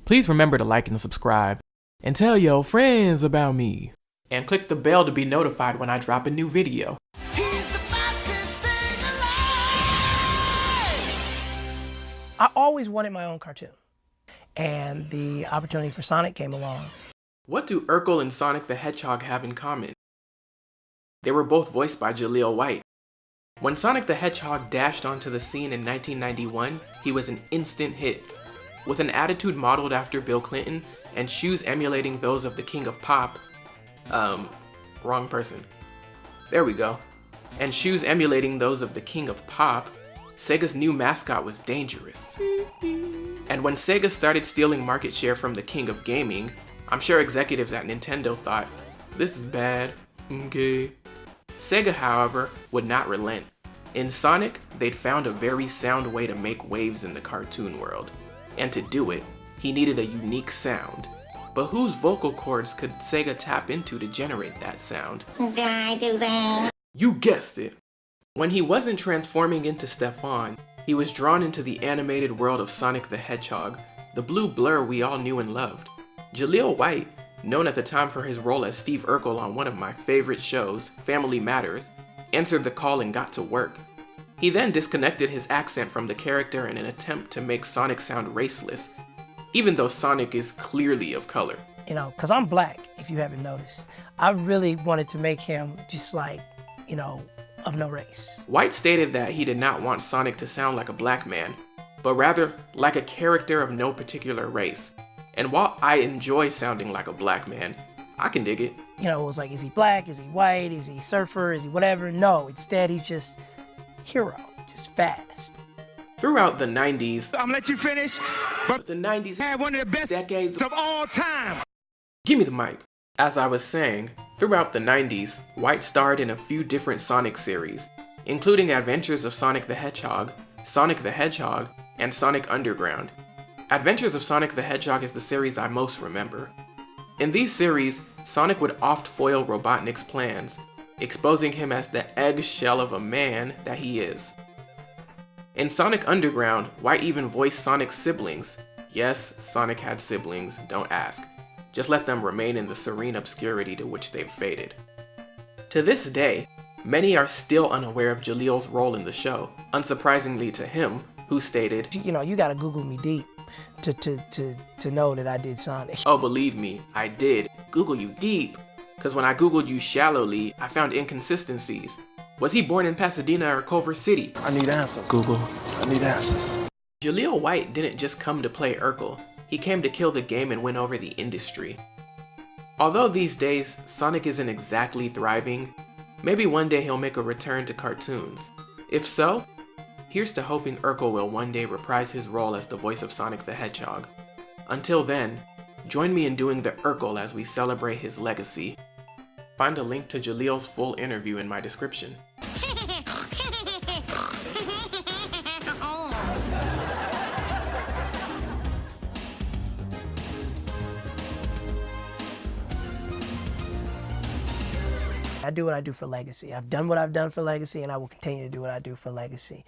Please remember to like and subscribe, and tell your friends about me. And click the bell to be notified when I drop a new video. He's the fastest thing alive! I always wanted my own cartoon, and the opportunity for Sonic came along. What do Urkel and Sonic the Hedgehog have in common? They were both voiced by Jaleel White. When Sonic the Hedgehog dashed onto the scene in 1991, he was an instant hit. With an attitude modeled after Bill Clinton and shoes emulating those of the King of Pop, wrong person. There we go. And shoes emulating those of the King of Pop, Sega's new mascot was dangerous. And when Sega started stealing market share from the King of Gaming, I'm sure executives at Nintendo thought, this is bad, okay. Sega, however, would not relent. In Sonic, they'd found a very sound way to make waves in the cartoon world. And to do it, he needed a unique sound. But whose vocal cords could Sega tap into to generate that sound? Did I do that? You guessed it! When he wasn't transforming into Stefan, he was drawn into the animated world of Sonic the Hedgehog, the blue blur we all knew and loved. Jaleel White, known at the time for his role as Steve Urkel on one of my favorite shows, Family Matters, answered the call and got to work. He then disconnected his accent from the character in an attempt to make Sonic sound raceless, even though Sonic is clearly of color. You know, because I'm black, if you haven't noticed. I really wanted to make him just like, you know, of no race. White stated that he did not want Sonic to sound like a black man, but rather like a character of no particular race. And while I enjoy sounding like a black man, I can dig it. You know, it was like, is he black? Is he white? Is he surfer? Is he whatever? No, instead he's just hero, just fast. Throughout the 90s, I'm gonna let you finish, but the 90s had one of the best decades of all time. Give me the mic. As I was saying, throughout the 90s, White starred in a few different Sonic series, including Adventures of Sonic the Hedgehog, Sonic the Hedgehog, and Sonic Underground. Adventures of Sonic the Hedgehog is the series I most remember. In these series, Sonic would oft foil Robotnik's plans, exposing him as the eggshell of a man that he is. In Sonic Underground, White even voiced Sonic's siblings. Yes, Sonic had siblings, don't ask. Just let them remain in the serene obscurity to which they've faded. To this day, many are still unaware of Jaleel's role in the show, unsurprisingly to him, who stated, You know, you gotta Google me deep to know that I did Sonic. oh, believe me, I did Google you deep, because when I Googled you shallowly, I found inconsistencies. Was he born in Pasadena or Culver City? I need answers, Google. I need answers. Jaleel White didn't just come to play Urkel, he came to kill the game and win over the industry. Although these days, Sonic isn't exactly thriving, maybe one day he'll make a return to cartoons. If so, here's to hoping Urkel will one day reprise his role as the voice of Sonic the Hedgehog. Until then, join me in doing the Urkel as we celebrate his legacy. Find a link to Jaleel's full interview in my description. I do what I do for legacy. I've done what I've done for legacy, and I will continue to do what I do for legacy.